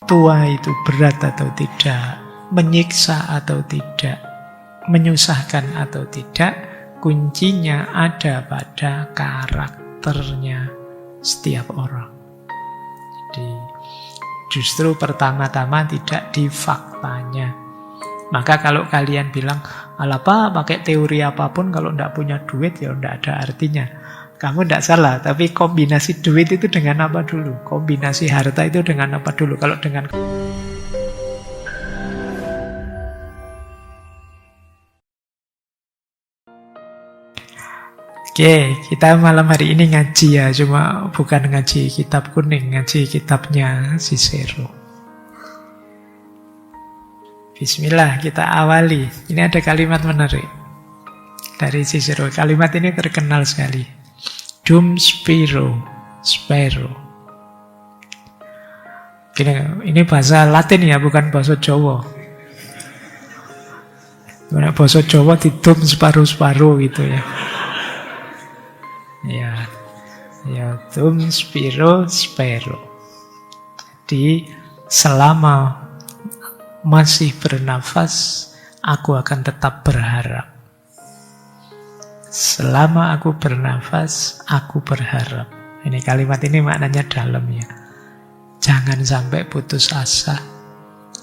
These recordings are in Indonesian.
tua itu berat atau tidak, menyiksa atau tidak, menyusahkan atau tidak, kuncinya ada pada karakternya setiap orang. Jadi justru pertama-tama tidak di faktanya. Maka kalau kalian bilang, alah Pak, pakai teori apapun kalau tidak punya duit ya tidak ada artinya. Kamu tidak salah, tapi kombinasi duit itu dengan apa dulu? Kombinasi harta itu dengan apa dulu? Kalau dengan... Oke, kita malam hari ini ngaji ya, cuma bukan ngaji kitab kuning, ngaji kitabnya Cicero. Bismillah, kita awali. Ini ada kalimat menarik dari Cicero. Kalimat ini terkenal sekali. Dum spiro, spero. Ini bahasa Latin ya, bukan bahasa Jawa. Bahasa Jawa di dum separuh-separuh gitu ya. Ya, dum spiro, spero. Jadi selama masih bernafas, aku akan tetap berharap. Selama aku bernafas, aku berharap. Ini kalimat ini maknanya dalam ya. Jangan sampai putus asa.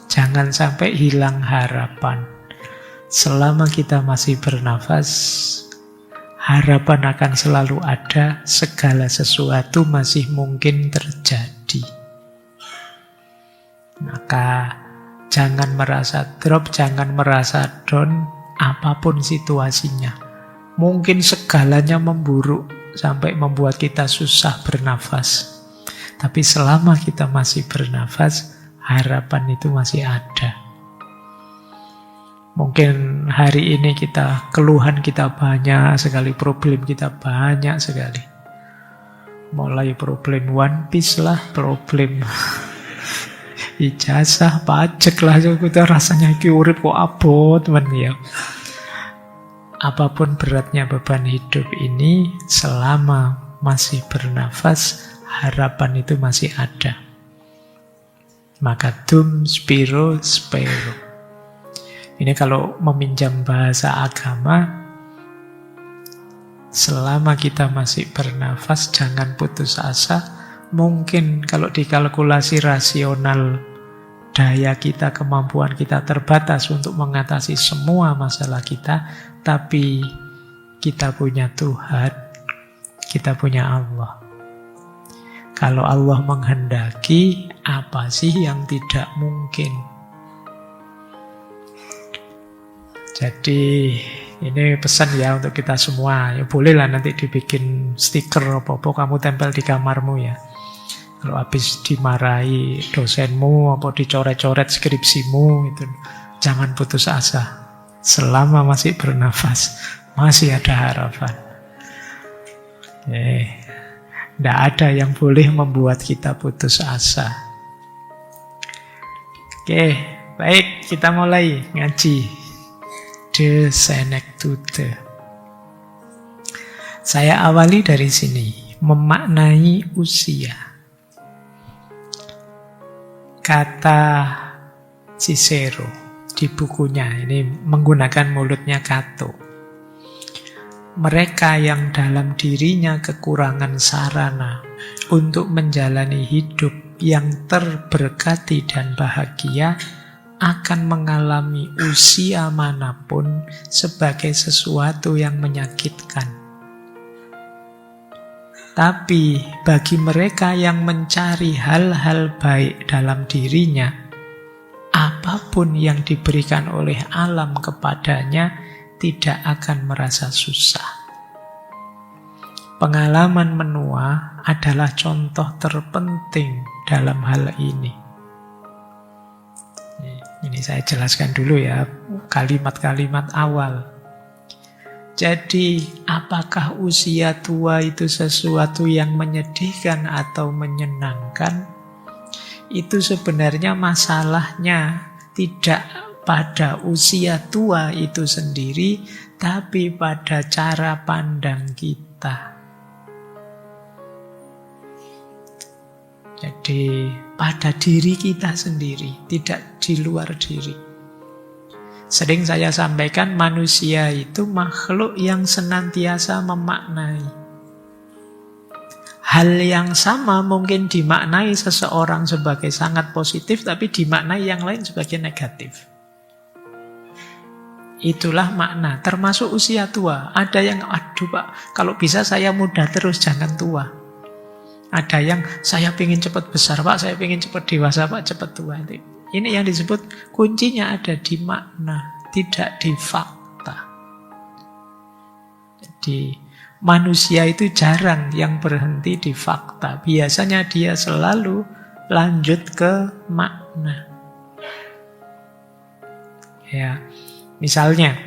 Jangan sampai hilang harapan. Selama kita masih bernafas, harapan akan selalu ada. Segala sesuatu masih mungkin terjadi. Maka jangan merasa drop, jangan merasa down, apapun situasinya. Mungkin segalanya memburuk sampai membuat kita susah bernafas. Tapi selama kita masih bernafas, harapan itu masih ada. Mungkin hari ini keluhan kita banyak sekali, problem kita banyak sekali. Mulai problem One Piece lah, problem ijazah, pajak lah, kita rasanya urip kok abot men ya. Apapun beratnya beban hidup ini, selama masih bernafas, harapan itu masih ada. Maka dum spiro spero. Ini kalau meminjam bahasa agama, selama kita masih bernafas, jangan putus asa. Mungkin kalau dikalkulasi rasional, daya kita, kemampuan kita terbatas untuk mengatasi semua masalah kita, tapi kita punya Tuhan, kita punya Allah. Kalau Allah menghendaki, apa sih yang tidak mungkin? Jadi ini pesan ya untuk kita semua. Ya bolehlah nanti dibikin stiker apa-apa kamu tempel di kamarmu ya. Kalau habis dimarahi dosenmu apa dicoret-coret skripsimu itu, jangan putus asa. Selama masih bernafas, masih ada harapan. Tidak ada yang boleh membuat kita putus asa. Oke, baik, kita mulai ngaji. De Senectute. Saya awali dari sini, memaknai usia. Kata Cicero di bukunya, ini menggunakan mulutnya Cato. Mereka yang dalam dirinya kekurangan sarana untuk menjalani hidup yang terberkati dan bahagia akan mengalami usia manapun sebagai sesuatu yang menyakitkan. Tapi bagi mereka yang mencari hal-hal baik dalam dirinya, apapun yang diberikan oleh alam kepadanya tidak akan merasa susah. Pengalaman menua adalah contoh terpenting dalam hal ini. Ini saya jelaskan dulu ya, kalimat-kalimat awal. Jadi, apakah usia tua itu sesuatu yang menyedihkan atau menyenangkan? Itu sebenarnya masalahnya tidak pada usia tua itu sendiri, tapi pada cara pandang kita. Jadi pada diri kita sendiri, tidak di luar diri. Sering saya sampaikan manusia itu makhluk yang senantiasa memaknai. Hal yang sama mungkin dimaknai seseorang sebagai sangat positif, tapi dimaknai yang lain sebagai negatif. Itulah makna, termasuk usia tua. Ada yang, aduh Pak, kalau bisa saya muda terus, jangan tua. Ada yang, saya ingin cepat besar Pak, saya ingin cepat dewasa Pak, cepat tua. Ini yang disebut kuncinya ada di makna, tidak di fakta. Jadi manusia itu jarang yang berhenti di fakta. Biasanya dia selalu lanjut ke makna. Ya, misalnya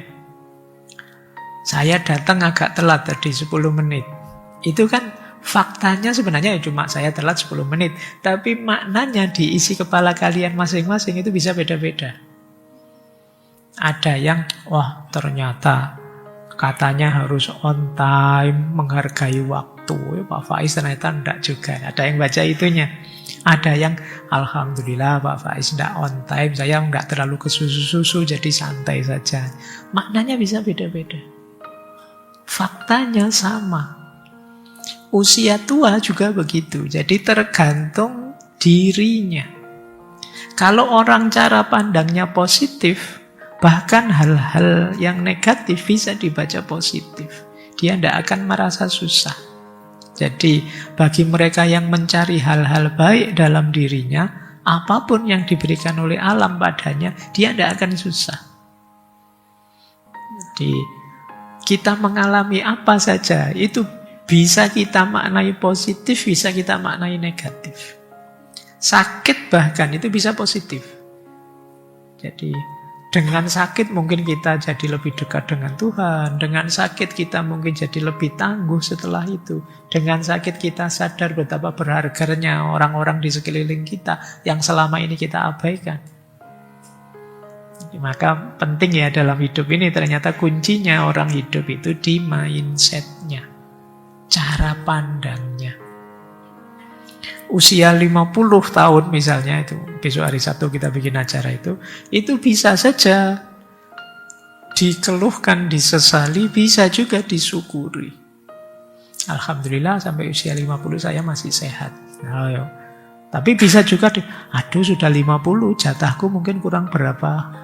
saya datang agak telat tadi 10 menit. Itu kan faktanya sebenarnya cuma saya telat 10 menit. Tapi maknanya diisi kepala kalian masing-masing itu bisa beda-beda. Ada yang, wah ternyata katanya harus on time, menghargai waktu. Pak Faiz ternyata enggak juga. Ada yang baca itunya. Ada yang, alhamdulillah Pak Faiz enggak on time, saya enggak terlalu kesusu-susu, jadi santai saja. Maknanya bisa beda-beda. Faktanya sama. Usia tua juga begitu. Jadi tergantung dirinya. Kalau orang cara pandangnya positif, bahkan hal-hal yang negatif bisa dibaca positif. Dia tidak akan merasa susah. Jadi bagi mereka yang mencari hal-hal baik dalam dirinya, apapun yang diberikan oleh alam padanya, dia tidak akan susah. Jadi kita mengalami apa saja, itu bisa kita maknai positif, bisa kita maknai negatif. Sakit bahkan itu bisa positif. Jadi dengan sakit mungkin kita jadi lebih dekat dengan Tuhan. Dengan sakit kita mungkin jadi lebih tangguh setelah itu. Dengan sakit kita sadar betapa berharganya orang-orang di sekeliling kita yang selama ini kita abaikan. Maka penting ya dalam hidup ini, ternyata kuncinya orang hidup itu di mindset-nya, cara pandangnya. Usia 50 tahun misalnya, itu besok hari Sabtu kita bikin acara itu bisa saja dikeluhkan, disesali, bisa juga disyukuri. Alhamdulillah sampai usia 50 saya masih sehat. Nah, tapi bisa juga, aduh sudah 50, jatahku mungkin kurang berapa.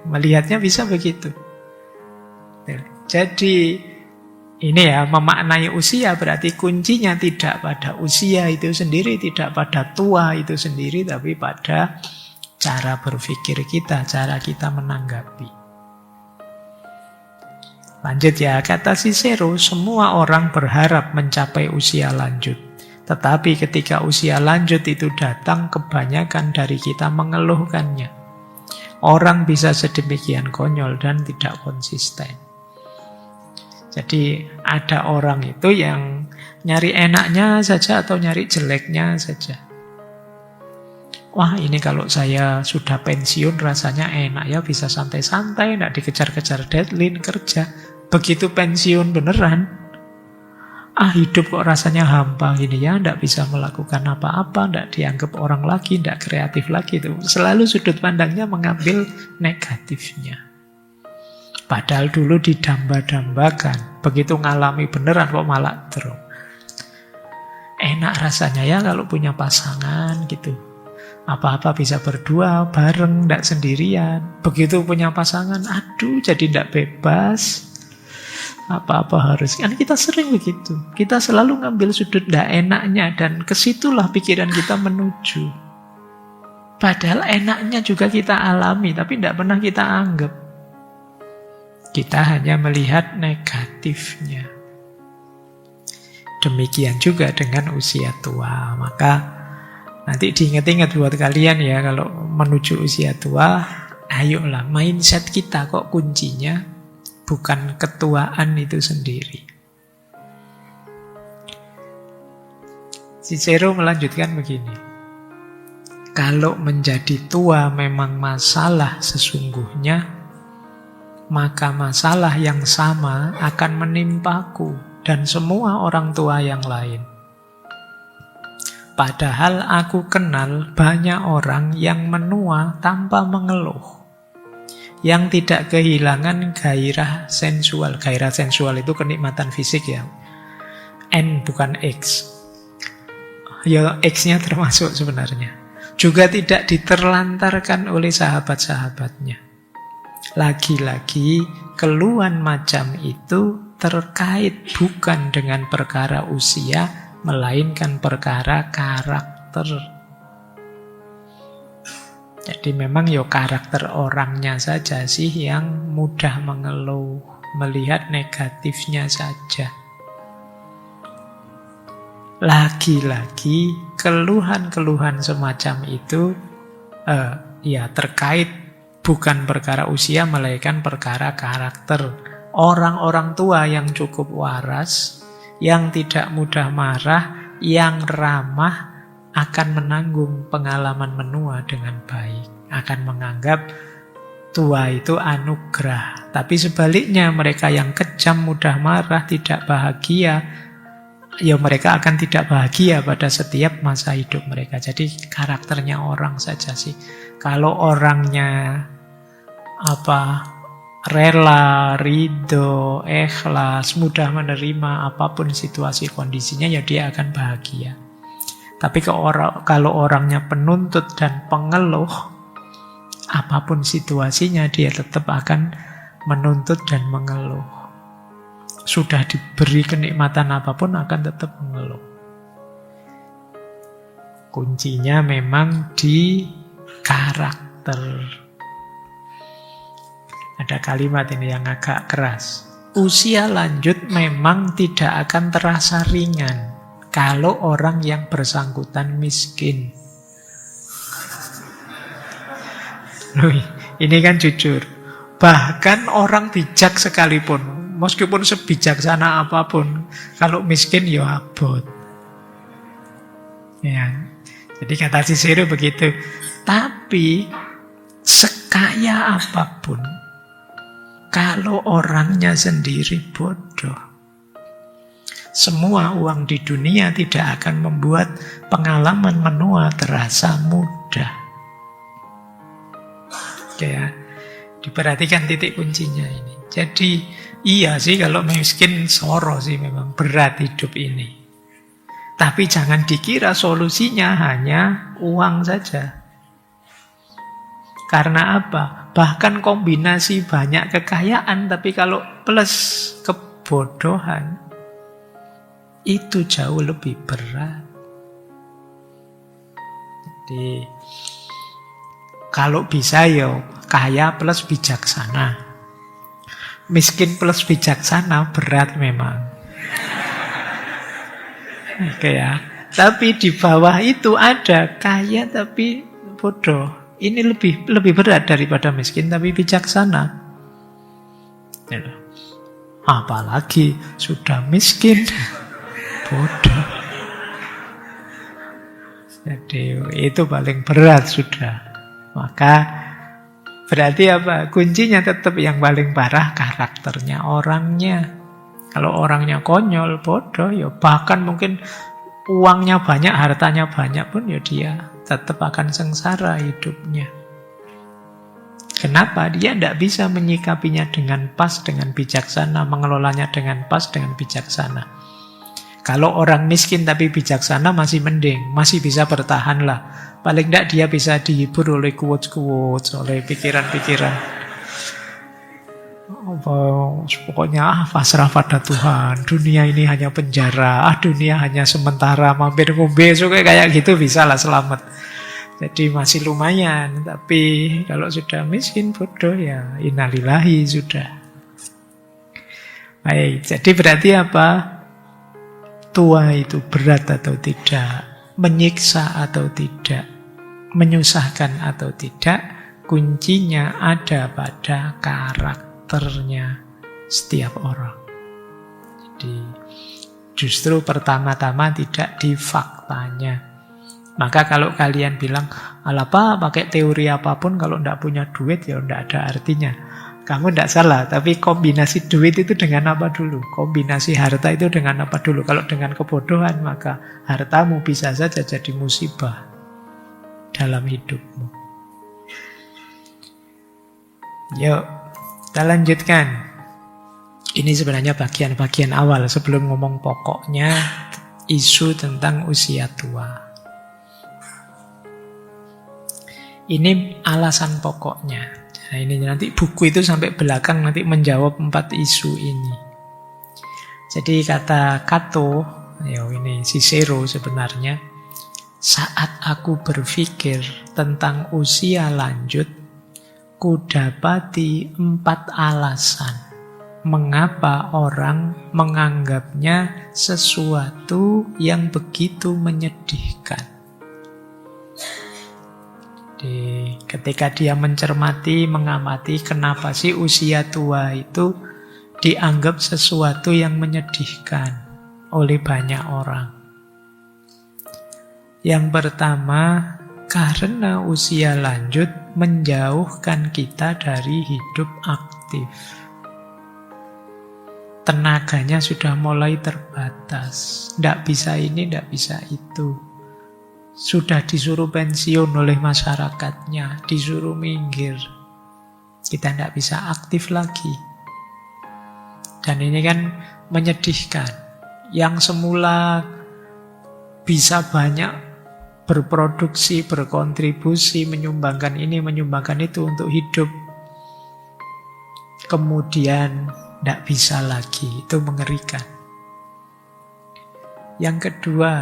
Melihatnya bisa begitu. Jadi ini ya, memaknai usia berarti kuncinya tidak pada usia itu sendiri, tidak pada tua itu sendiri, tapi pada cara berpikir kita, cara kita menanggapi. Lanjut ya, kata Cicero, semua orang berharap mencapai usia lanjut. Tetapi ketika usia lanjut itu datang, kebanyakan dari kita mengeluhkannya. Orang bisa sedemikian konyol dan tidak konsisten. Jadi ada orang itu yang nyari enaknya saja atau nyari jeleknya saja. Wah ini kalau saya sudah pensiun rasanya enak ya, bisa santai-santai, tidak dikejar-kejar deadline kerja. Begitu pensiun beneran, hidup kok rasanya hampa gini ya, tidak bisa melakukan apa-apa, tidak dianggap orang lagi, tidak kreatif lagi. Itu selalu sudut pandangnya mengambil negatifnya. Padahal dulu didamba-dambakan. Begitu ngalami beneran kok malah drop. Enak rasanya ya kalau punya pasangan gitu. Apa-apa bisa berdua, bareng, tidak sendirian. Begitu punya pasangan, aduh jadi tidak bebas. Apa-apa harus. Kan kita sering begitu. Kita selalu ngambil sudut tidak enaknya. Dan kesitulah pikiran kita menuju. Padahal enaknya juga kita alami, tapi tidak pernah kita anggap. Kita hanya melihat negatifnya. Demikian juga dengan usia tua. Maka nanti diingat-ingat buat kalian ya, kalau menuju usia tua, ayolah mindset kita kok kuncinya bukan ketuaan itu sendiri. Cicero melanjutkan begini. Kalau menjadi tua memang masalah sesungguhnya, maka masalah yang sama akan menimpaku dan semua orang tua yang lain. Padahal aku kenal banyak orang yang menua tanpa mengeluh, yang tidak kehilangan gairah sensual. Gairah sensual itu kenikmatan fisik ya. N bukan X. Ya X-nya termasuk sebenarnya. Juga tidak diterlantarkan oleh sahabat-sahabatnya. Lagi-lagi keluhan macam itu terkait bukan dengan perkara usia, melainkan perkara karakter. Jadi memang ya karakter orangnya saja sih yang mudah mengeluh, melihat negatifnya saja. Lagi-lagi keluhan-keluhan semacam itu ya terkait bukan perkara usia, melainkan perkara karakter. Orang-orang tua yang cukup waras, yang tidak mudah marah, yang ramah, akan menanggung pengalaman menua dengan baik. Akan menganggap tua itu anugerah. Tapi sebaliknya mereka yang kejam, mudah marah, tidak bahagia, ya mereka akan tidak bahagia pada setiap masa hidup mereka. Jadi karakternya orang saja sih. Kalau orangnya rela, ridho, ikhlas, mudah menerima apapun situasi kondisinya, ya dia akan bahagia. Tapi kalau orangnya penuntut dan pengeluh, apapun situasinya dia tetap akan menuntut dan mengeluh. Sudah diberi kenikmatan apapun akan tetap mengeluh. Kuncinya memang di karakter. Ada kalimat ini yang agak keras. Usia lanjut memang tidak akan terasa ringan kalau orang yang bersangkutan miskin. Loh, ini kan jujur. Bahkan orang bijak sekalipun, meskipun sebijaksana apapun, kalau miskin ya abot. Ya. Jadi kata Cicero begitu. Tapi sekaya apapun, kalau orangnya sendiri bodoh, semua uang di dunia tidak akan membuat pengalaman menua terasa mudah. Oke ya, diperhatikan titik kuncinya ini. Jadi iya sih kalau miskin soro sih memang berat hidup ini. Tapi jangan dikira solusinya hanya uang saja. Karena apa? Bahkan kombinasi banyak kekayaan, tapi kalau plus kebodohan, itu jauh lebih berat. Jadi kalau bisa ya kaya plus bijaksana. Miskin plus bijaksana berat memang. Oke ya. Tapi di bawah itu ada kaya tapi bodoh. Ini lebih berat daripada miskin tapi bijaksana. Ya. Apalagi sudah miskin bodoh. Jadi itu paling berat sudah. Maka berarti apa? Kuncinya tetap yang paling parah karakternya orangnya. Kalau orangnya konyol, bodoh, ya bahkan mungkin uangnya banyak, hartanya banyak pun ya dia tetap akan sengsara hidupnya. Kenapa? Dia tidak bisa menyikapinya dengan pas, dengan bijaksana, mengelolanya dengan pas, dengan bijaksana. Kalau orang miskin tapi bijaksana masih mending, masih bisa bertahan lah. Paling tidak dia bisa dihibur oleh quotes-quotes, oleh pikiran-pikiran. Pokoknya pasrah pada Tuhan, dunia ini hanya penjara, dunia hanya sementara, mampir ngombe, kayak gitu bisa lah selamat. Jadi masih lumayan. Tapi kalau sudah miskin bodoh ya innalillahi sudah. Baik, jadi berarti apa? Tua itu berat atau tidak, menyiksa atau tidak, menyusahkan atau tidak, kuncinya ada pada karakternya setiap orang. Jadi justru pertama-tama tidak di faktanya. Maka kalau kalian bilang, alah Pak, pakai teori apapun kalau tidak punya duit ya tidak ada artinya. Kamu tidak salah, tapi kombinasi duit itu dengan apa dulu? Kombinasi harta itu dengan apa dulu? Kalau dengan kebodohan, maka hartamu bisa saja jadi musibah dalam hidupmu. Yuk, kita lanjutkan. Ini sebenarnya bagian-bagian awal sebelum ngomong pokoknya isu tentang usia tua. Ini alasan pokoknya. Nah ini nanti buku itu sampai belakang nanti menjawab 4 isu ini. Jadi kata Cato, ini Cicero sebenarnya, saat aku berpikir tentang usia lanjut, kudapati 4 alasan mengapa orang menganggapnya sesuatu yang begitu menyedihkan. Ketika dia mencermati, mengamati kenapa sih usia tua itu dianggap sesuatu yang menyedihkan oleh banyak orang. Yang pertama, karena usia lanjut menjauhkan kita dari hidup aktif. Tenaganya sudah mulai terbatas. Tidak bisa ini, tidak bisa itu. Sudah disuruh pensiun oleh masyarakatnya, disuruh minggir. Kita tidak bisa aktif lagi. Dan ini kan menyedihkan. Yang semula bisa banyak berproduksi, berkontribusi, menyumbangkan ini, menyumbangkan itu untuk hidup, kemudian tidak bisa lagi. Itu mengerikan. Yang kedua,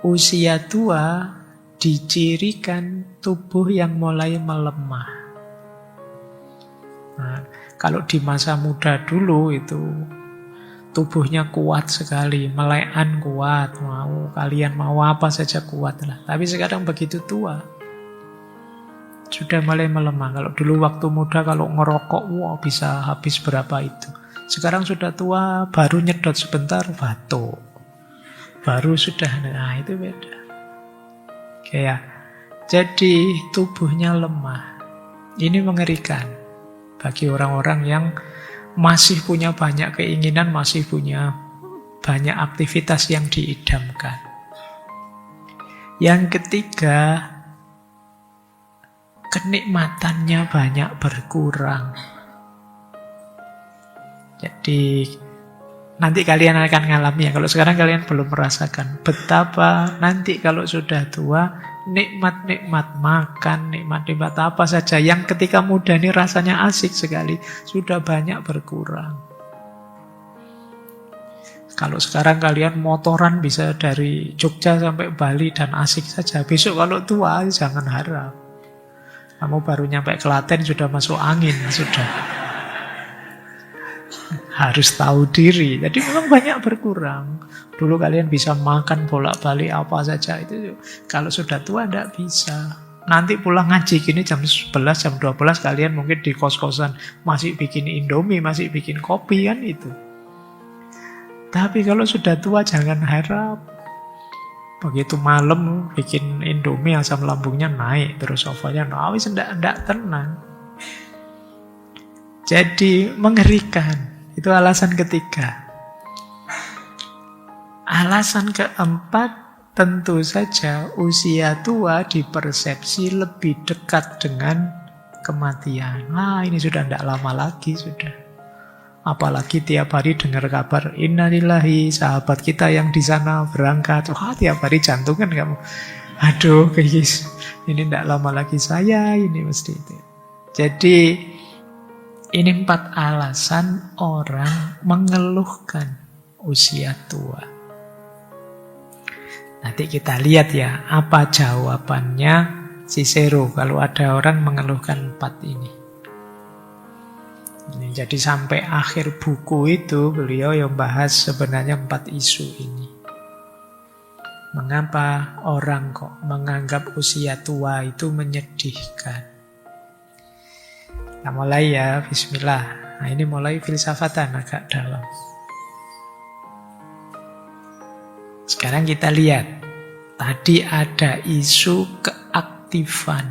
usia tua dicirikan tubuh yang mulai melemah. Nah, kalau di masa muda dulu itu tubuhnya kuat sekali, melekan kuat, kalian mau apa saja kuat lah. Tapi sekarang begitu tua, sudah mulai melemah. Kalau dulu waktu muda kalau ngerokok, bisa habis berapa itu. Sekarang sudah tua, baru nyedot sebentar, batuk. Baru sudah, nah itu beda. Kayak, jadi tubuhnya lemah. Ini mengerikan bagi orang-orang yang masih punya banyak keinginan, masih punya banyak aktivitas yang diidamkan. Yang ketiga, kenikmatannya banyak berkurang. Jadi nanti kalian akan ngalami ya. Kalau sekarang kalian belum merasakan betapa nanti kalau sudah tua, nikmat-nikmat makan, nikmat-nikmat apa saja yang ketika muda ini rasanya asik sekali, sudah banyak berkurang. Kalau sekarang kalian motoran bisa dari Jogja sampai Bali dan asik saja. Besok kalau tua jangan harap. Kamu baru nyampe Klaten sudah masuk angin, sudah. Harus tahu diri. Jadi memang banyak berkurang. Dulu kalian bisa makan bolak-balik apa saja. Itu kalau sudah tua tidak bisa. Nanti pulang ngaji gini jam 11, jam 12 kalian mungkin di kos-kosan masih bikin Indomie, masih bikin kopi kan itu. Tapi kalau sudah tua jangan harap. Begitu malam bikin Indomie asam lambungnya naik, terus sofanya tidak tenang. Jadi mengerikan. Itu alasan ketiga. Alasan keempat, tentu saja usia tua dipersepsi lebih dekat dengan kematian. Ini sudah tidak lama lagi sudah. Apalagi tiap hari dengar kabar innalillahi, sahabat kita yang di sana berangkat. Tiap hari jantungan kamu. Aduh, guys, ini tidak lama lagi saya, ini mesti itu. Jadi ini 4 alasan orang mengeluhkan usia tua. Nanti kita lihat ya, apa jawabannya Cicero kalau ada orang mengeluhkan 4 ini. Jadi sampai akhir buku itu beliau yang bahas sebenarnya 4 isu ini. Mengapa orang kok menganggap usia tua itu menyedihkan? Nah mulai ya, bismillah. Nah ini mulai filsafatan agak dalam. Sekarang kita lihat. Tadi ada isu keaktifan.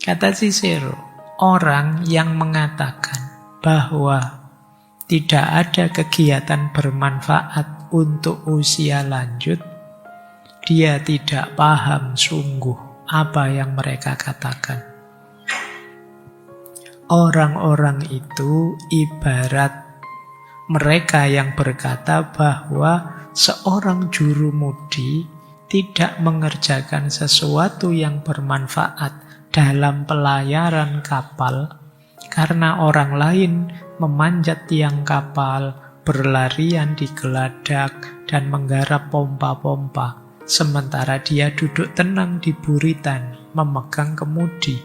Kata Cicero, orang yang mengatakan bahwa tidak ada kegiatan bermanfaat untuk usia lanjut, dia tidak paham sungguh apa yang mereka katakan. Orang-orang itu ibarat mereka yang berkata bahwa seorang jurumudi tidak mengerjakan sesuatu yang bermanfaat dalam pelayaran kapal karena orang lain memanjat tiang kapal, berlarian di geladak, dan menggarap pompa-pompa, sementara dia duduk tenang di buritan, memegang kemudi.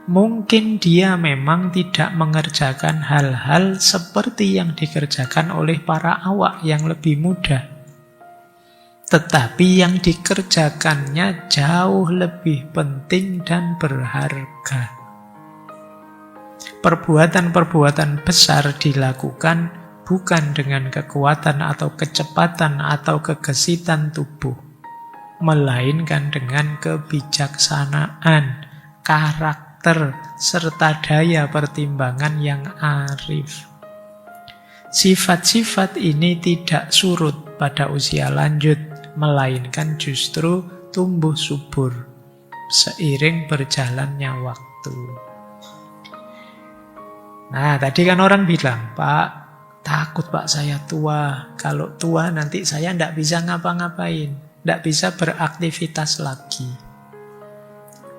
Mungkin dia memang tidak mengerjakan hal-hal seperti yang dikerjakan oleh para awak yang lebih muda. Tetapi yang dikerjakannya jauh lebih penting dan berharga. Perbuatan-perbuatan besar dilakukan bukan dengan kekuatan atau kecepatan atau kegesitan tubuh, melainkan dengan kebijaksanaan, karakter, serta daya pertimbangan yang arif. Sifat-sifat ini tidak surut pada usia lanjut, melainkan justru tumbuh subur seiring berjalannya waktu. Nah, tadi kan orang bilang, Pak, takut Pak saya tua. Kalau tua nanti saya tidak bisa ngapa-ngapain, tidak bisa beraktivitas lagi.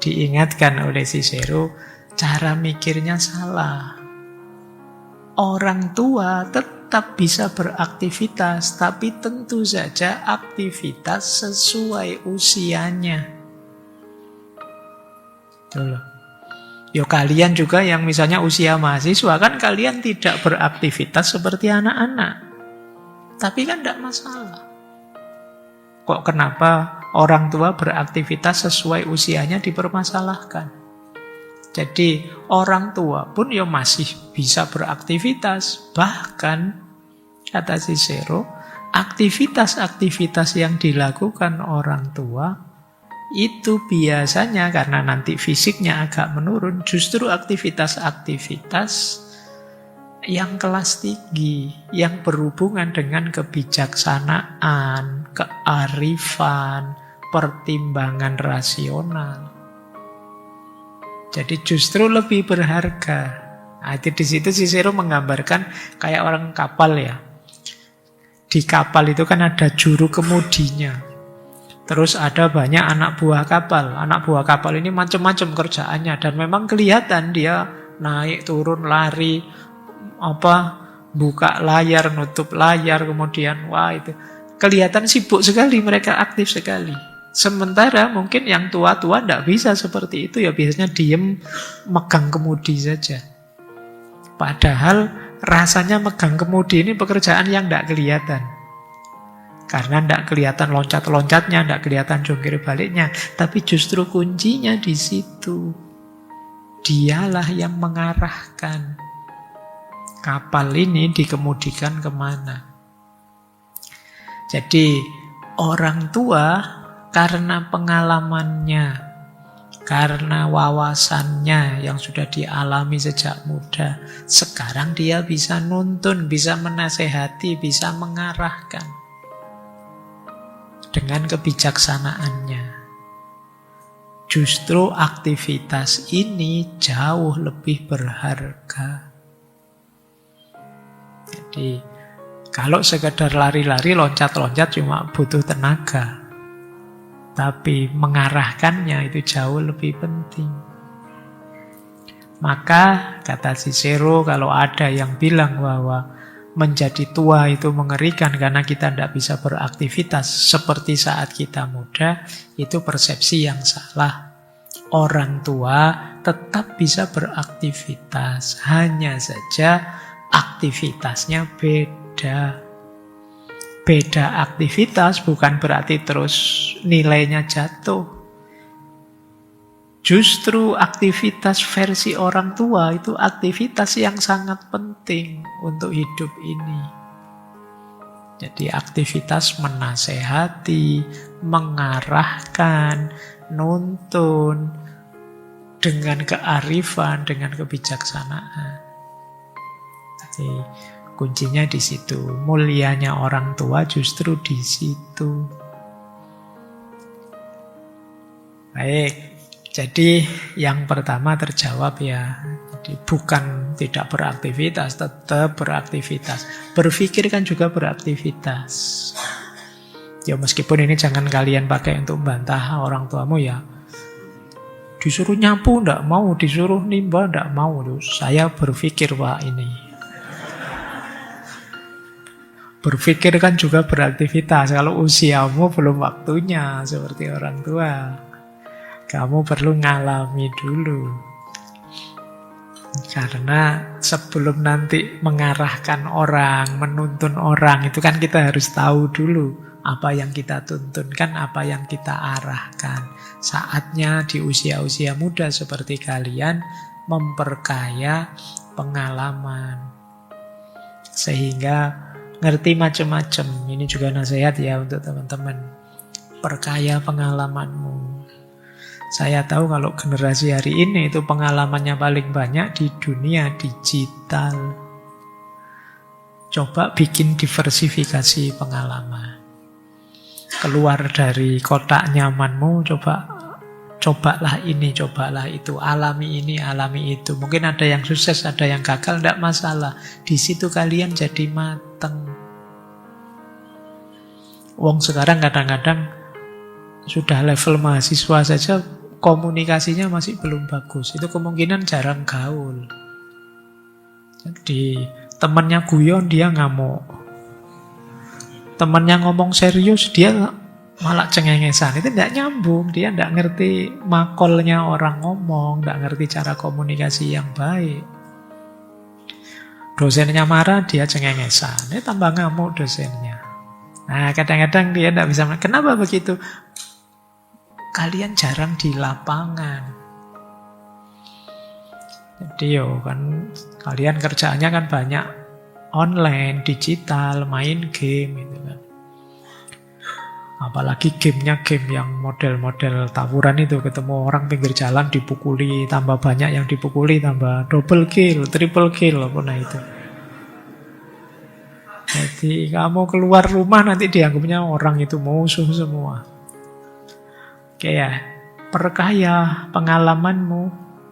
Diingatkan oleh Cicero, cara mikirnya salah. Orang tua tetap bisa beraktivitas, tapi tentu saja aktivitas sesuai usianya. Tuh. Yo kalian juga yang misalnya usia mahasiswa, kan kalian tidak beraktivitas seperti anak-anak. Tapi kan tidak masalah. Kok kenapa orang tua beraktivitas sesuai usianya dipermasalahkan? Jadi orang tua pun ya masih bisa beraktivitas. Bahkan, kata Cicero, aktivitas-aktivitas yang dilakukan orang tua itu biasanya karena nanti fisiknya agak menurun, justru aktivitas-aktivitas yang kelas tinggi, yang berhubungan dengan kebijaksanaan, kearifan, pertimbangan rasional. Jadi justru lebih berharga. Nah, itu di situ Cicero menggambarkan kayak orang kapal ya. Di kapal itu kan ada juru kemudinya. Terus ada banyak anak buah kapal. Anak buah kapal ini macam-macam kerjaannya dan memang kelihatan dia naik turun lari, buka layar, nutup layar, kemudian wah itu kelihatan sibuk sekali, mereka aktif sekali. Sementara mungkin yang tua-tua tidak bisa seperti itu, ya biasanya diem megang kemudi saja. Padahal rasanya megang kemudi ini pekerjaan yang tidak kelihatan. Karena tidak kelihatan loncat-loncatnya, tidak kelihatan jungkir baliknya. Tapi justru kuncinya di situ. Dialah yang mengarahkan kapal ini dikemudikan kemana. Jadi orang tua karena pengalamannya, karena wawasannya yang sudah dialami sejak muda, sekarang dia bisa nuntun, bisa menasehati, bisa mengarahkan dengan kebijaksanaannya. Justru aktivitas ini jauh lebih berharga. Jadi kalau sekedar lari-lari, loncat-loncat cuma butuh tenaga. Tapi mengarahkannya itu jauh lebih penting. Maka kata Cicero, kalau ada yang bilang bahwa menjadi tua itu mengerikan karena kita tidak bisa beraktivitas seperti saat kita muda, itu persepsi yang salah. Orang tua tetap bisa beraktivitas, hanya saja aktivitasnya beda. Beda aktivitas bukan berarti terus nilainya jatuh. Justru aktivitas versi orang tua itu aktivitas yang sangat penting untuk hidup ini. Jadi aktivitas menasehati, mengarahkan, nuntun, dengan kearifan, dengan kebijaksanaan. Jadi kuncinya di situ. Mulianya orang tua justru di situ. Baik, jadi yang pertama terjawab ya. Jadi bukan tidak beraktivitas, tetap beraktivitas. Berpikir kan juga beraktivitas. Ya meskipun ini jangan kalian pakai untuk membantah orang tuamu ya. Disuruh nyapu enggak mau, disuruh nimba enggak mau. Saya berpikir Pak ini. Berpikir kan juga beraktivitas. Kalau usiamu belum waktunya seperti orang tua, kamu perlu ngalami dulu. Karena sebelum nanti mengarahkan orang, menuntun orang, itu kan kita harus tahu dulu apa yang kita tuntunkan, apa yang kita arahkan. Saatnya di usia-usia muda seperti kalian memperkaya pengalaman. Sehingga ngerti macam-macam. Ini juga nasihat ya untuk teman-teman. Perkaya pengalamanmu. Saya tahu kalau generasi hari ini itu pengalamannya paling banyak di dunia digital. Coba bikin diversifikasi pengalaman. Keluar dari kotak nyamanmu, cobalah ini, cobalah itu, alami ini, alami itu. Mungkin ada yang sukses, ada yang gagal, tidak masalah. Di situ kalian jadi mateng. Wong sekarang kadang-kadang sudah level mahasiswa saja komunikasinya masih belum bagus. Itu kemungkinan jarang gaul. Jadi temannya guyon dia ngamuk. Temannya ngomong serius dia malah cengengesan. Itu tidak nyambung. Dia tidak ngerti makolnya orang ngomong, tidak ngerti cara komunikasi yang baik. Dosennya marah, dia cengengesan. Ini tambah ngamuk dosennya. Nah kadang-kadang dia tidak bisa. Kenapa begitu? Kalian jarang di lapangan. Jadi kan kalian kerjaannya kan banyak online, digital, main game gitu kan. Apalagi gamenya game yang model-model tawuran itu, ketemu orang pinggir jalan dipukuli, tambah banyak yang dipukuli, tambah double kill, triple kill, apa nah itu. Jadi kamu keluar rumah nanti dianggapnya orang itu musuh semua. Oke ya, perkaya pengalamanmu,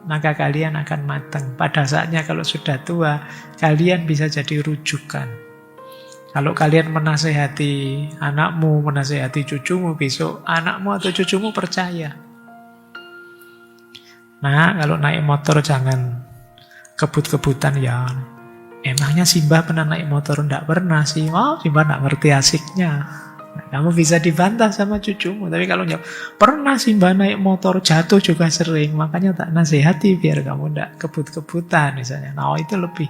maka kalian akan matang. Pada saatnya kalau sudah tua, kalian bisa jadi rujukan. Kalau kalian menasehati anakmu, menasehati cucumu, besok anakmu atau cucumu percaya. Nah, kalau naik motor jangan kebut-kebutan ya. Emangnya Simba pernah naik motor? Enggak pernah sih. Oh, Simba enggak ngerti asiknya. Nah, kamu bisa dibantah sama cucumu. Tapi kalau jawab, pernah Simba naik motor, jatuh juga sering, makanya tak nasihati biar kamu enggak kebut-kebutan misalnya. Nah itu lebih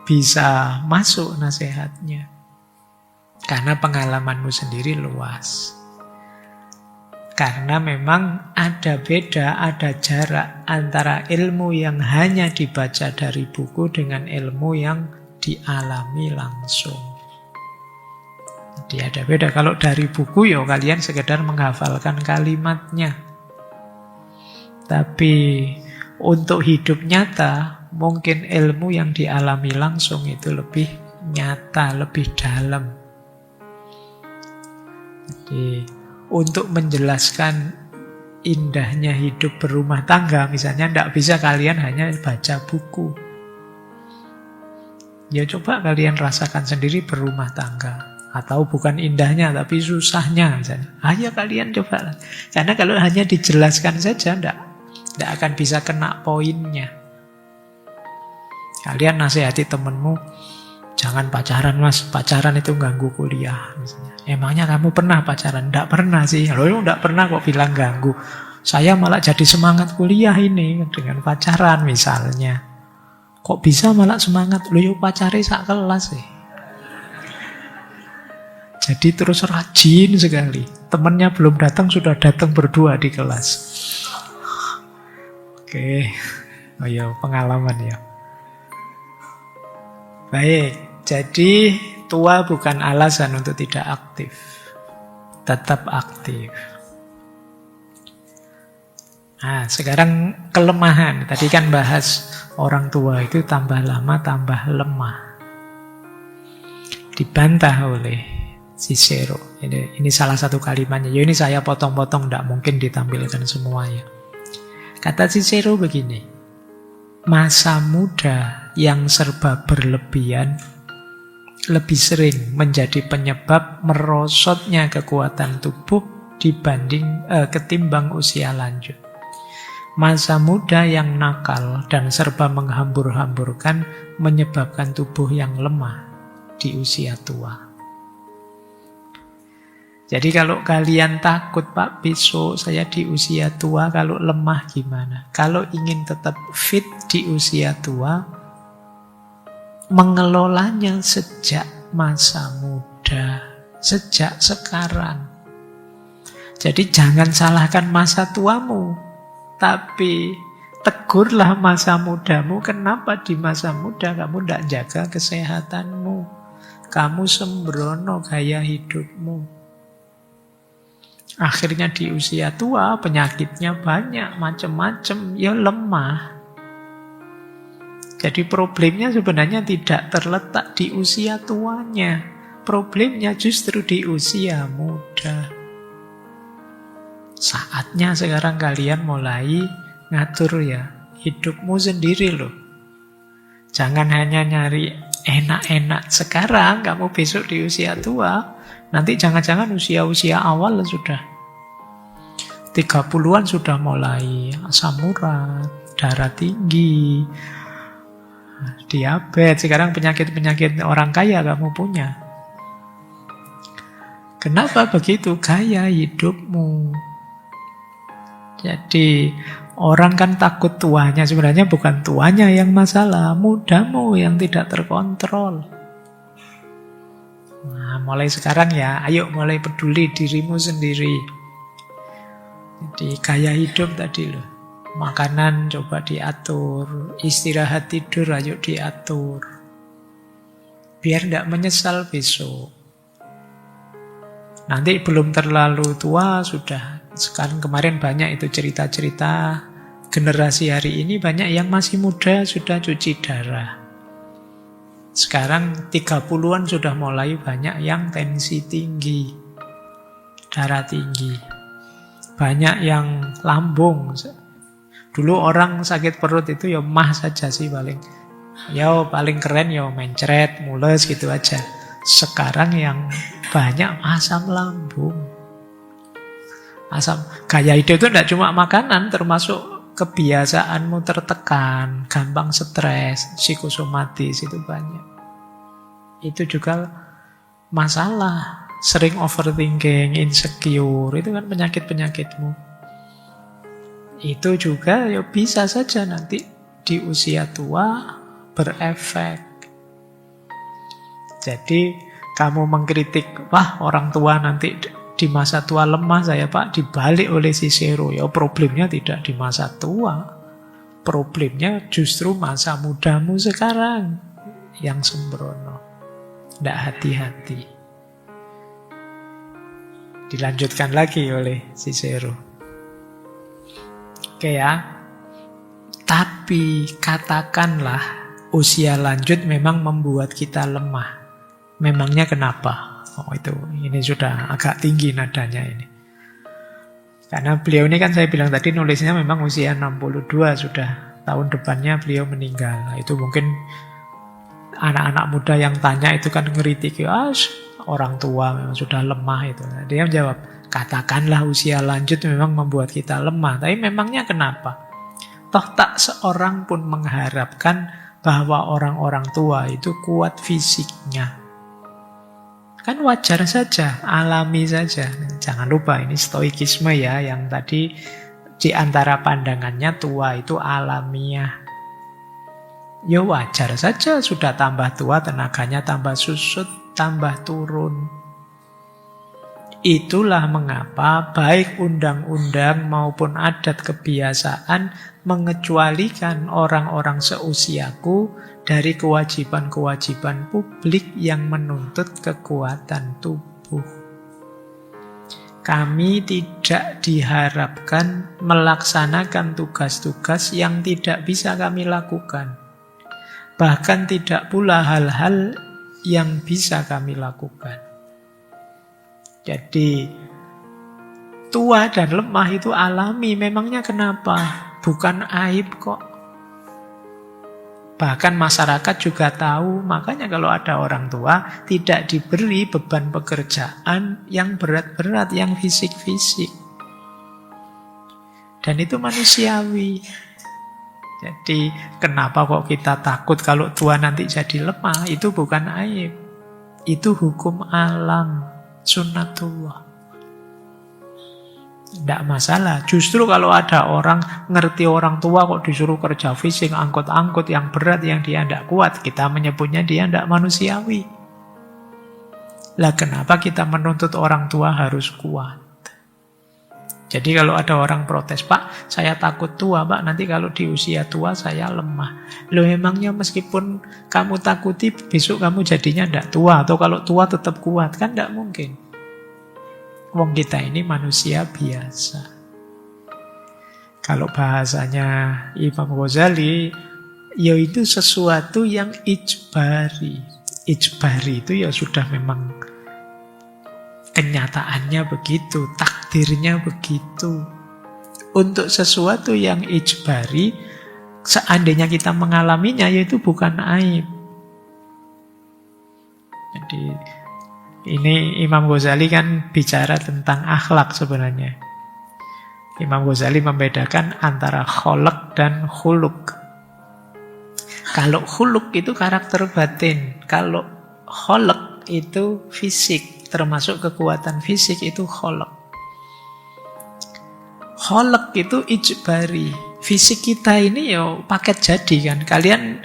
bisa masuk nasihatnya. Karena pengalamanmu sendiri luas. Karena memang ada beda, ada jarak antara ilmu yang hanya dibaca dari buku dengan ilmu yang dialami langsung. Jadi ada beda. Kalau dari buku ya kalian sekedar menghafalkan kalimatnya. Tapi untuk hidup nyata, mungkin ilmu yang dialami langsung itu lebih nyata, lebih dalam. Jadi untuk menjelaskan indahnya hidup berumah tangga, misalnya tidak bisa kalian hanya baca buku. Ya coba kalian rasakan sendiri berumah tangga. Atau bukan indahnya, tapi susahnya misalnya. Ayo kalian coba. Karena kalau hanya dijelaskan saja, tidak akan bisa kena poinnya. Kalian nasihati temenmu, jangan pacaran mas, pacaran itu ganggu kuliah misalnya. Emangnya kamu pernah pacaran? Tidak pernah sih. Loh, tidak pernah kok bilang ganggu. Saya malah jadi semangat kuliah ini dengan pacaran misalnya. Kok bisa malah semangat? Loh, yuk pacari sak kelas sih. Jadi terus rajin sekali. Temannya belum datang, sudah datang berdua di kelas. Oke. Oh ya, pengalaman ya. Baik, jadi tua bukan alasan untuk tidak aktif. Tetap aktif. Nah, sekarang kelemahan. Tadi kan bahas orang tua itu tambah lama tambah lemah. Dibantah oleh Cicero. Ini salah satu kalimatnya. Ya ini saya potong-potong, tidak mungkin ditampilkan semuanya. Kata Cicero begini, masa muda yang serba berlebihan lebih sering menjadi penyebab merosotnya kekuatan tubuh ketimbang usia lanjut. Masa muda yang nakal dan serba menghambur-hamburkan menyebabkan tubuh yang lemah di usia tua. Jadi kalau kalian takut, Pak, besok saya di usia tua kalau lemah gimana? Kalau ingin tetap fit di usia tua, mengelolanya sejak masa muda, sejak sekarang. Jadi jangan salahkan masa tuamu, tapi tegurlah masa mudamu. Kenapa di masa muda kamu tidak jaga kesehatanmu? Kamu sembrono gaya hidupmu. Akhirnya di usia tua penyakitnya banyak, macam-macam, ya lemah. Jadi problemnya sebenarnya tidak terletak di usia tuanya. Problemnya justru di usia muda. Saatnya sekarang kalian mulai ngatur ya hidupmu sendiri loh. Jangan hanya nyari enak-enak sekarang, kamu besok di usia tua. Nanti jangan-jangan usia-usia awal sudah 30-an sudah mulai asam urat, darah tinggi, diabetes. Sekarang penyakit-penyakit orang kaya kamu punya. Kenapa begitu? Gaya hidupmu. Jadi orang kan takut tuanya. Sebenarnya bukan tuanya yang masalah, mudamu yang tidak terkontrol. Nah, mulai sekarang ya, ayo mulai peduli dirimu sendiri. Jadi gaya hidup tadi loh. Makanan coba diatur, istirahat tidur ayo diatur. Biar tidak menyesal besok. Nanti belum terlalu tua sudah. Sekarang kemarin banyak itu cerita-cerita generasi hari ini banyak yang masih muda sudah cuci darah. Sekarang 30-an sudah mulai banyak yang tensi tinggi, darah tinggi. Banyak yang lambung. Dulu orang sakit perut itu ya mah saja sih paling. Ya paling keren ya mencret, mules gitu aja. Sekarang yang banyak asam lambung. Asam gaya hidup itu tidak cuma makanan, termasuk kebiasaanmu tertekan, gampang stres, psikosomatis itu banyak. Itu juga masalah, sering overthinking, insecure, itu kan penyakit-penyakitmu. Itu juga ya bisa saja nanti di usia tua berefek. Jadi kamu mengkritik, wah orang tua nanti di masa tua lemah saya Pak, dibalik oleh Cicero. Ya problemnya tidak di masa tua. Problemnya justru masa mudamu sekarang yang sembrono. Tidak hati-hati. Dilanjutkan lagi oleh Cicero. Oke ya. Tapi katakanlah usia lanjut memang membuat kita lemah. Memangnya kenapa? Oh itu, ini sudah agak tinggi nadanya ini. Karena beliau ini kan saya bilang tadi nulisnya memang usia 62 sudah. Tahun depannya beliau meninggal. Nah, itu mungkin anak-anak muda yang tanya itu kan ngeritik. Orang tua memang sudah lemah itu. Nah, dia menjawab, katakanlah usia lanjut memang membuat kita lemah. Tapi memangnya kenapa? Toh tak seorang pun mengharapkan bahwa orang-orang tua itu kuat fisiknya. Kan wajar saja, alami saja. Jangan lupa ini stoikisme ya, yang tadi di antara pandangannya tua itu alamiah. Ya wajar saja, sudah tambah tua tenaganya tambah susut, tambah turun. Itulah mengapa baik undang-undang maupun adat kebiasaan mengecualikan orang-orang seusiaku dari kewajiban-kewajiban publik yang menuntut kekuatan tubuh. Kami tidak diharapkan melaksanakan tugas-tugas yang tidak bisa kami lakukan. Bahkan tidak pula hal-hal yang bisa kami lakukan. Jadi tua dan lemah itu alami. Memangnya kenapa? Bukan aib kok. Bahkan masyarakat juga tahu, makanya kalau ada orang tua tidak diberi beban pekerjaan yang berat-berat, yang fisik-fisik. Dan itu manusiawi. Jadi kenapa kok kita takut kalau tua nanti jadi lemah? Itu bukan aib. Itu hukum alam, sunnatullah. Tidak masalah. Justru kalau ada orang ngerti orang tua kok disuruh kerja fisik, angkut-angkut yang berat yang dia tidak kuat, kita menyebutnya dia tidak manusiawi. Lah kenapa kita menuntut orang tua harus kuat? Jadi kalau ada orang protes, Pak, saya takut tua, Pak, nanti kalau di usia tua saya lemah. Loh emangnya meskipun kamu takuti, besok kamu jadinya tidak tua, atau kalau tua tetap kuat, kan tidak mungkin. Wong kita ini manusia biasa. Kalau bahasanya Imam Ghazali, yaitu sesuatu yang ijbari. Ijbari itu ya sudah memang kenyataannya begitu, takdirnya begitu. Untuk sesuatu yang ijbari, seandainya kita mengalaminya, yaitu bukan aib. Jadi ini Imam Ghazali kan bicara tentang akhlak sebenarnya. Imam Ghazali membedakan antara kholak dan khuluk. Kalau khuluk itu karakter batin. Kalau kholak itu fisik. Termasuk kekuatan fisik itu kholak. Kholak itu ijbari. Fisik kita ini ya paket jadi kan. Kalian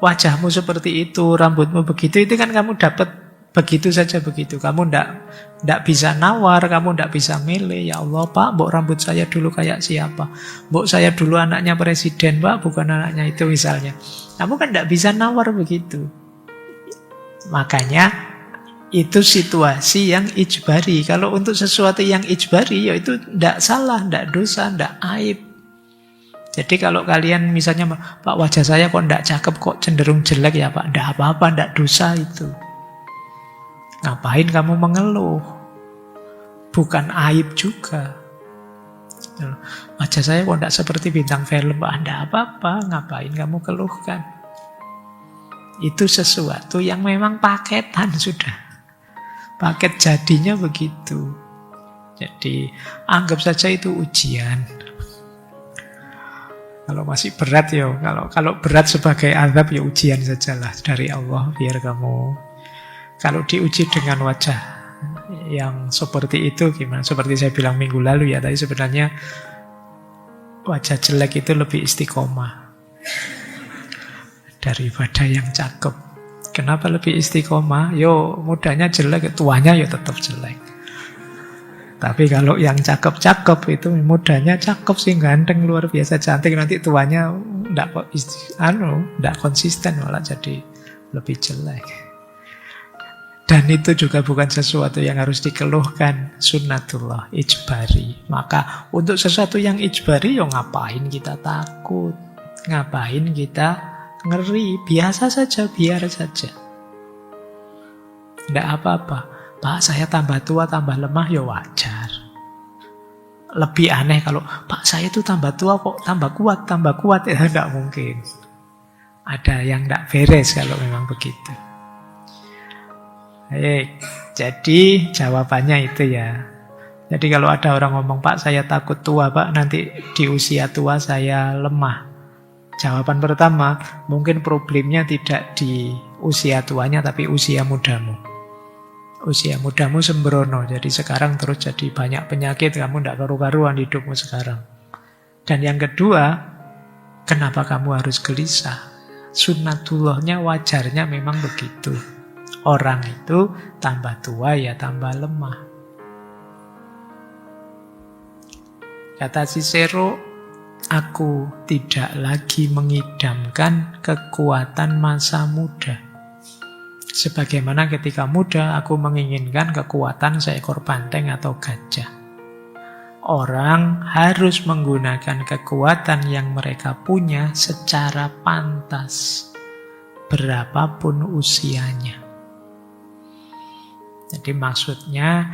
wajahmu seperti itu, rambutmu begitu, itu kan kamu dapat begitu saja begitu. Kamu ndak bisa nawar, kamu ndak bisa milih. Ya Allah Pak, mbok rambut saya dulu kayak siapa? Mbok saya dulu anaknya presiden Pak, bukan anaknya itu misalnya. Kamu kan ndak bisa nawar begitu. Makanya itu situasi yang ijbari. Kalau untuk sesuatu yang ijbari, ya itu ndak salah, ndak dosa, ndak aib. Jadi kalau kalian misalnya, Pak wajah saya kok ndak cakep, kok cenderung jelek ya Pak, ndak apa-apa, ndak dosa itu. Ngapain kamu mengeluh? Bukan aib juga. Wajah saya kok tidak seperti bintang film, Pak. Tidak apa-apa, ngapain kamu keluhkan? Itu sesuatu yang memang paketan sudah. Paket jadinya begitu. Jadi anggap saja itu ujian. Kalau masih berat ya, kalau berat sebagai azab ya ujian sajalah dari Allah biar kamu. Kalau diuji dengan wajah yang seperti itu gimana? Seperti saya bilang minggu lalu ya, tadi sebenarnya wajah jelek itu lebih istiqomah daripada yang cakep. Kenapa lebih istiqomah? Yo mudanya jelek, tuanya ya tetap jelek. Tapi kalau yang cakep-cakep itu mudanya cakep sih, ganteng, luar biasa cantik, nanti tuanya ndak konsisten malah jadi lebih jelek. Dan itu juga bukan sesuatu yang harus dikeluhkan. Sunnatullah, ijbari. Maka untuk sesuatu yang ijbari, ya ngapain kita takut? Ngapain kita ngeri? Biasa saja, biar saja. Tidak apa-apa. Pak, saya tambah tua, tambah lemah, ya wajar. Lebih aneh kalau, Pak, saya itu tambah tua kok tambah kuat. Ya tidak mungkin. Ada yang tidak beres kalau memang begitu. Jadi jawabannya itu ya. Jadi kalau ada orang ngomong, Pak saya takut tua Pak, nanti di usia tua saya lemah. Jawaban pertama, mungkin problemnya tidak di usia tuanya tapi usia mudamu. Usia mudamu sembrono, jadi sekarang terus jadi banyak penyakit, kamu tidak karu-karuan hidupmu sekarang. Dan yang kedua, kenapa kamu harus gelisah? Sunnatullahnya, wajarnya memang begitu. Orang itu tambah tua ya tambah lemah. Kata Cicero, aku tidak lagi mengidamkan kekuatan masa muda. Sebagaimana ketika muda aku menginginkan kekuatan seekor banteng atau gajah. Orang harus menggunakan kekuatan yang mereka punya secara pantas, berapapun usianya. Jadi maksudnya,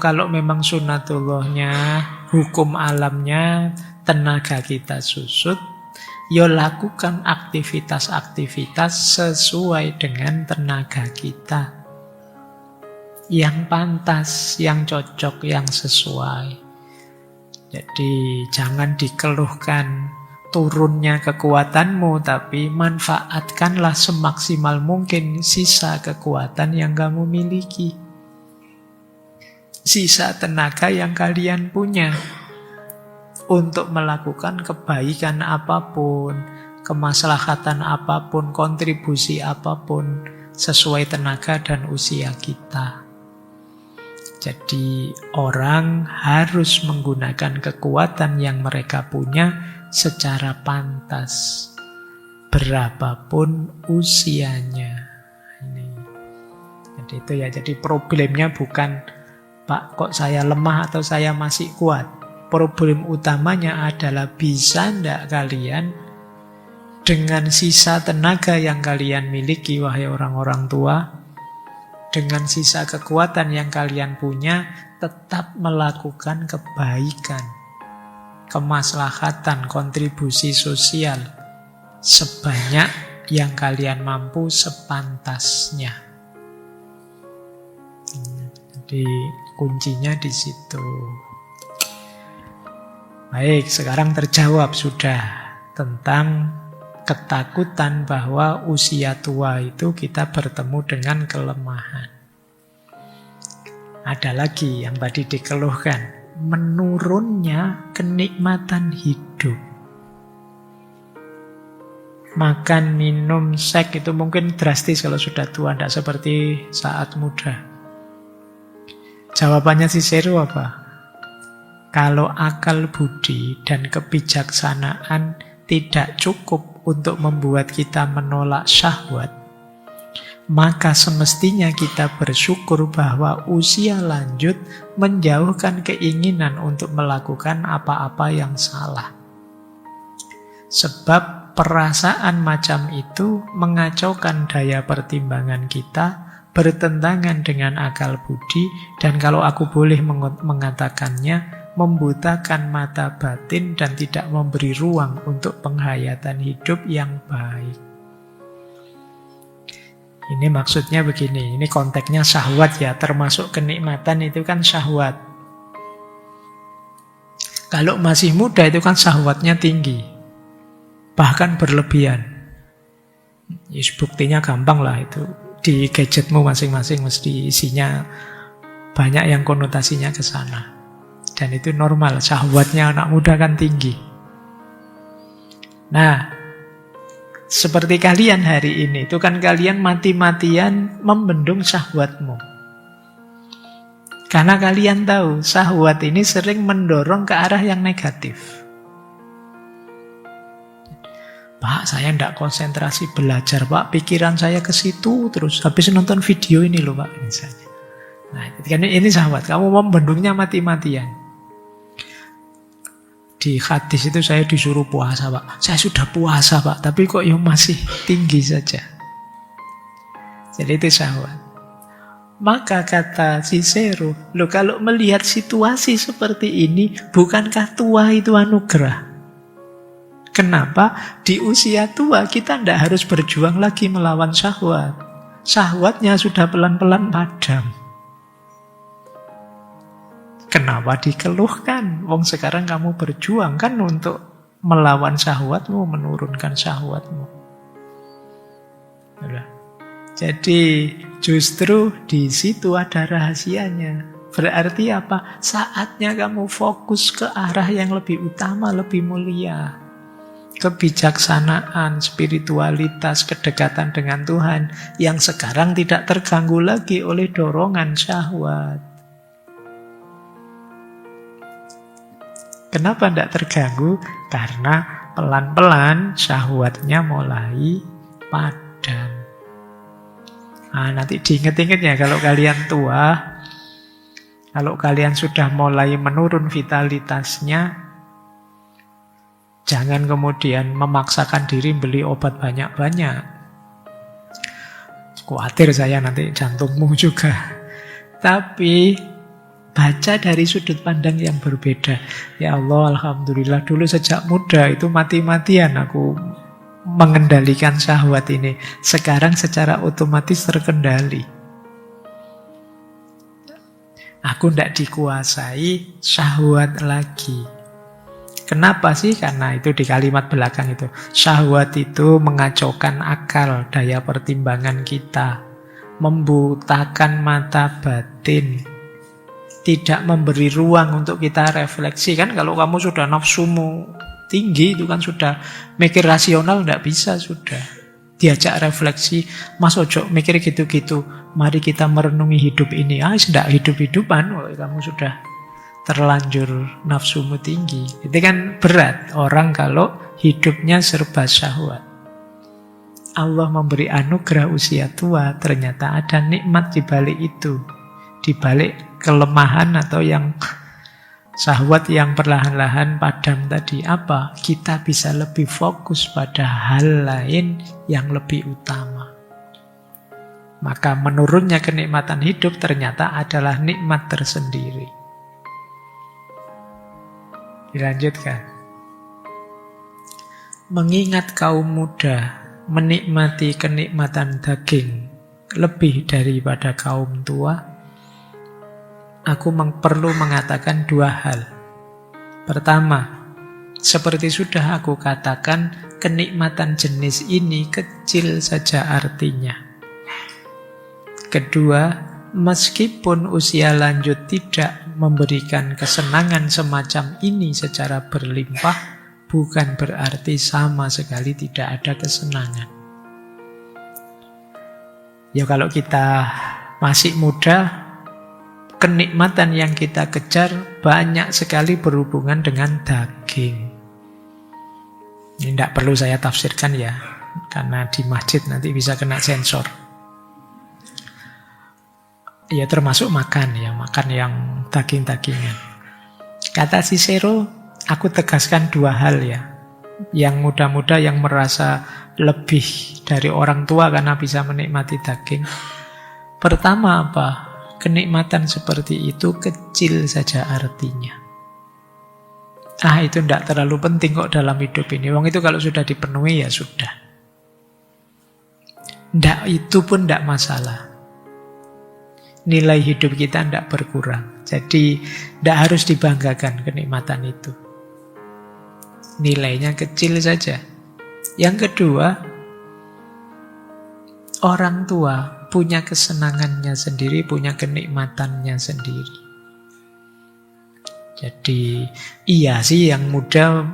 kalau memang sunatullahnya, hukum alamnya, tenaga kita susut, lakukan aktivitas-aktivitas sesuai dengan tenaga kita. Yang pantas, yang cocok, yang sesuai. Jadi jangan dikeluhkan turunnya kekuatanmu, tapi manfaatkanlah semaksimal mungkin sisa kekuatan yang kamu miliki. Sisa tenaga yang kalian punya. Untuk melakukan kebaikan apapun, kemaslahatan apapun, kontribusi apapun, sesuai tenaga dan usia kita. Jadi orang harus menggunakan kekuatan yang mereka punya secara pantas, berapapun usianya. Jadi itu ya, jadi problemnya bukan, Pak, kok saya lemah atau saya masih kuat. Problem utamanya adalah bisa enggak kalian dengan sisa tenaga yang kalian miliki, wahai orang-orang tua, dengan sisa kekuatan yang kalian punya, tetap melakukan kebaikan, kemaslahatan, kontribusi sosial sebanyak yang kalian mampu sepantasnya. Jadi kuncinya di situ. Baik, sekarang terjawab sudah tentang ketakutan bahwa usia tua itu kita bertemu dengan kelemahan. Ada lagi yang tadi dikeluhkan, menurunnya kenikmatan hidup. Makan, minum, seks itu mungkin drastis kalau sudah tua, tidak seperti saat muda. Jawabannya Cicero apa? Kalau akal budi dan kebijaksanaan tidak cukup untuk membuat kita menolak syahwat, maka semestinya kita bersyukur bahwa usia lanjut menjauhkan keinginan untuk melakukan apa-apa yang salah. Sebab perasaan macam itu mengacaukan daya pertimbangan kita, bertentangan dengan akal budi, dan kalau aku boleh mengatakannya, membutakan mata batin dan tidak memberi ruang untuk penghayatan hidup yang baik. Ini maksudnya begini, ini konteksnya syahwat ya, termasuk kenikmatan itu kan syahwat. Kalau masih muda itu kan syahwatnya tinggi, bahkan berlebihan. Buktinya gampang lah itu, di gadgetmu masing-masing mesti isinya banyak yang konotasinya ke sana. Dan itu normal, syahwatnya anak muda kan tinggi. Nah, seperti kalian hari ini, itu kan kalian mati-matian membendung syahwatmu. Karena kalian tahu, syahwat ini sering mendorong ke arah yang negatif. Pak, saya tidak konsentrasi belajar, Pak. Pikiran saya ke situ terus. Habis nonton video ini loh, Pak, misalnya. Nah, ini syahwat. Kamu membendungnya mati-matian. Di hadis itu saya disuruh puasa, Pak. Saya sudah puasa, Pak. Tapi kok masih tinggi saja. Jadi itu syahwat. Maka kata Cicero, kalau melihat situasi seperti ini, bukankah tua itu anugerah? Kenapa? Di usia tua kita tidak harus berjuang lagi melawan syahwat. Syahwatnya sudah pelan-pelan padam. Kenapa dikeluhkan? Wong sekarang kamu berjuang kan untuk melawan syahwatmu, menurunkan syahwatmu. Jadi justru di situ ada rahasianya. Berarti apa? Saatnya kamu fokus ke arah yang lebih utama, lebih mulia. Kebijaksanaan, spiritualitas, kedekatan dengan Tuhan yang sekarang tidak terganggu lagi oleh dorongan syahwat. Kenapa tidak terganggu? Karena pelan-pelan syahwatnya mulai padam. Nah, nanti diinget-inget ya kalau kalian tua, kalau kalian sudah mulai menurun vitalitasnya, jangan kemudian memaksakan diri beli obat banyak-banyak. Khawatir saya nanti jantungmu juga. Tapi baca dari sudut pandang yang berbeda. Ya Allah, alhamdulillah dulu sejak muda itu mati-matian aku mengendalikan syahwat ini. Sekarang secara otomatis terkendali. Aku tidak dikuasai syahwat lagi. Kenapa sih? Karena itu di kalimat belakang itu. Syahwat itu mengacaukan akal, daya pertimbangan kita. Membutakan mata batin. Tidak memberi ruang untuk kita refleksi. Kan kalau kamu sudah nafsumu tinggi, itu kan sudah mikir rasional, tidak bisa sudah. Diajak refleksi, mas ojo mikir gitu-gitu. Mari kita merenungi hidup ini. Tidak hidup-hidupan, kalau kamu sudah terlanjur nafsumu tinggi. Itu kan berat orang kalau hidupnya serba syahwat. Allah memberi anugerah usia tua, ternyata ada nikmat di balik itu. Di balik kelemahan atau yang syahwat yang perlahan-lahan padam tadi, apa? Kita bisa lebih fokus pada hal lain yang lebih utama. Maka menurunnya kenikmatan hidup ternyata adalah nikmat tersendiri. Dilanjutkan. Mengingat kaum muda menikmati kenikmatan daging lebih daripada kaum tua, aku perlu mengatakan dua hal. Pertama, seperti sudah aku katakan, kenikmatan jenis ini kecil saja artinya. Kedua, meskipun usia lanjut tidak memberikan kesenangan semacam ini secara berlimpah, bukan berarti sama sekali tidak ada kesenangan. Ya kalau kita masih muda, kenikmatan yang kita kejar banyak sekali berhubungan dengan daging. Ini tidak perlu saya tafsirkan ya, karena di masjid nanti bisa kena sensor. Ya termasuk makan ya, makan yang daging-dagingan. Kata Cicero, aku tegaskan dua hal ya. Yang muda-muda yang merasa lebih dari orang tua karena bisa menikmati daging. Pertama apa? Kenikmatan seperti itu kecil saja artinya. Itu tidak terlalu penting kok dalam hidup ini. Wong itu kalau sudah dipenuhi ya sudah. Itu pun tidak masalah. Nilai hidup kita tidak berkurang. Jadi tidak harus dibanggakan kenikmatan itu. Nilainya kecil saja. Yang kedua, orang tua punya kesenangannya sendiri, punya kenikmatannya sendiri. Jadi iya sih yang muda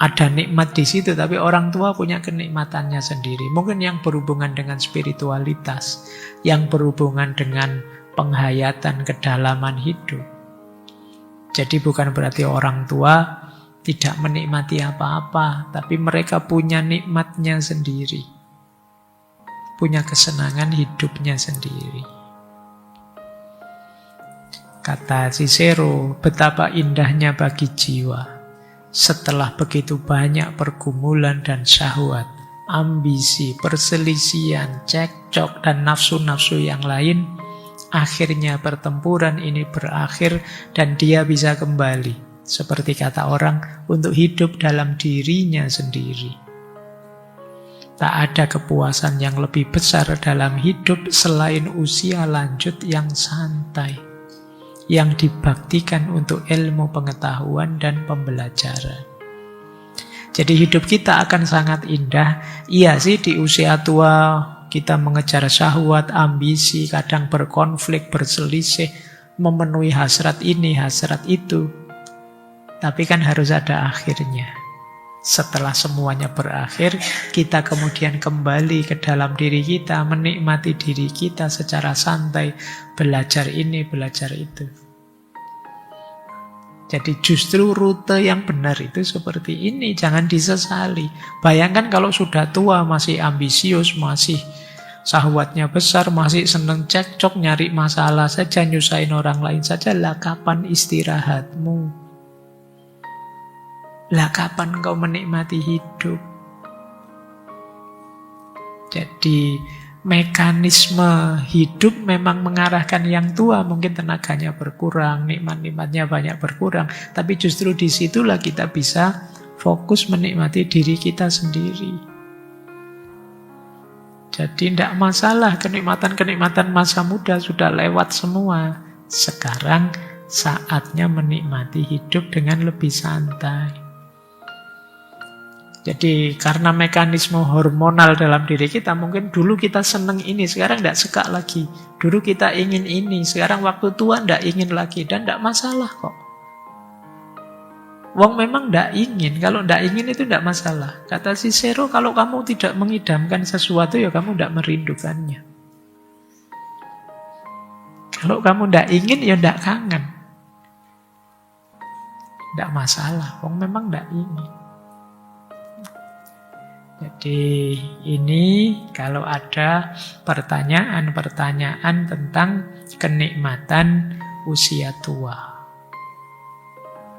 ada nikmat di situ, tapi orang tua punya kenikmatannya sendiri. Mungkin yang berhubungan dengan spiritualitas, yang berhubungan dengan penghayatan kedalaman hidup. Jadi bukan berarti orang tua tidak menikmati apa-apa, tapi mereka punya nikmatnya sendiri. Punya kesenangan hidupnya sendiri. Kata Cicero, betapa indahnya bagi jiwa setelah begitu banyak pergumulan dan syahwat, ambisi, perselisihan, cekcok, dan nafsu-nafsu yang lain, akhirnya pertempuran ini berakhir dan dia bisa kembali, seperti kata orang, untuk hidup dalam dirinya sendiri. Tak ada kepuasan yang lebih besar dalam hidup selain usia lanjut yang santai, yang dibaktikan untuk ilmu pengetahuan dan pembelajaran. Jadi hidup kita akan sangat indah. Iya sih di usia tua kita mengejar syahwat, ambisi, kadang berkonflik, berselisih, memenuhi hasrat ini, hasrat itu. Tapi kan harus ada akhirnya. Setelah semuanya berakhir, kita kemudian kembali ke dalam diri kita, menikmati diri kita secara santai, belajar ini, belajar itu. Jadi justru rute yang benar itu seperti ini, jangan disesali. Bayangkan kalau sudah tua, masih ambisius, masih Syahwatnya besar, masih seneng cekcok, nyari masalah saja, nyusahin orang lain saja. Lah kapan istirahatmu? Lah kapan kau menikmati hidup? Jadi mekanisme hidup memang mengarahkan yang tua. Mungkin tenaganya berkurang, nikmat-nikmatnya banyak berkurang. Tapi justru disitulah kita bisa fokus menikmati diri kita sendiri. Jadi tidak masalah, kenikmatan-kenikmatan masa muda sudah lewat semua. Sekarang saatnya menikmati hidup dengan lebih santai. Jadi karena mekanisme hormonal dalam diri kita, mungkin dulu kita seneng ini, sekarang tidak suka lagi. Dulu kita ingin ini, sekarang waktu tua tidak ingin lagi. Dan tidak masalah kok. Wong memang tidak ingin, kalau tidak ingin itu tidak masalah. Kata Cicero, kalau kamu tidak mengidamkan sesuatu, ya kamu tidak merindukannya. Kalau kamu tidak ingin, ya tidak kangen. Tidak masalah, wong memang tidak ingin. Jadi ini kalau ada pertanyaan-pertanyaan tentang kenikmatan usia tua.